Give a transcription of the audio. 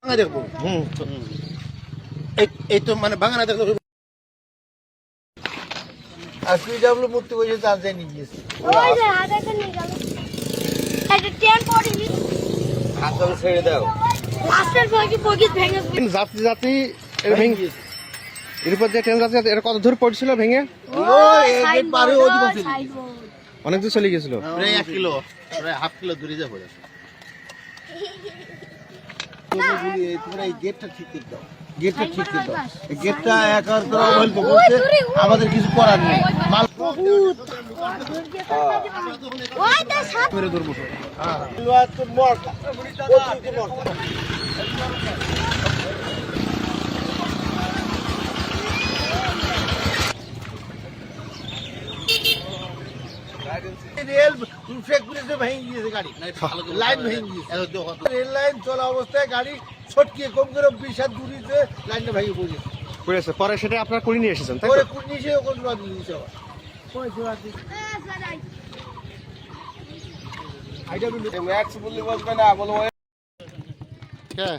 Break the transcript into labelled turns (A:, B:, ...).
A: ভাঙা দেখবো এই তো মানে ভাঙা না দেখলে আর পিডব্লিউ মুক্তি বসে চার্জ নিয়ে গিয়েছে হাতল ছেড়ে দাও
B: যাত্রী যাত্রী এর উপর যে ট্রেন যাচ্ছে এটা কত দূর পড়ছিল ভেঙে? অনেক দূর চলে গেছিল,
A: প্রায় 1 কিলো, প্রায় হাফ কিলো দূরে যা পড়ে। তোমরা এই গেটটা ঠিক করে দাও, গেটটা ঠিক করে দাও। এই গেটটা একার করা অবহেলিত করছে, আমাদের কিছু করার নেই। মাল মেরে ধরবো রেল ভেঙে গিয়েছে, গাড়ি লাইন ভেঙে গিয়েছে, রেল লাইন চলা অবস্থায় গাড়ি ছটকিয়ে কম করে 20 হাত দূরিতে লাইনটা ভেঙে পড়েছে।
B: পরে সেটা আপনার করে নিয়ে এসেছেন তাই
A: পরে
B: তো?
A: কুর্নিশে ওখান দিয়েছে ম্যাক্স বললে বলবে না, বলো
B: হ্যাঁ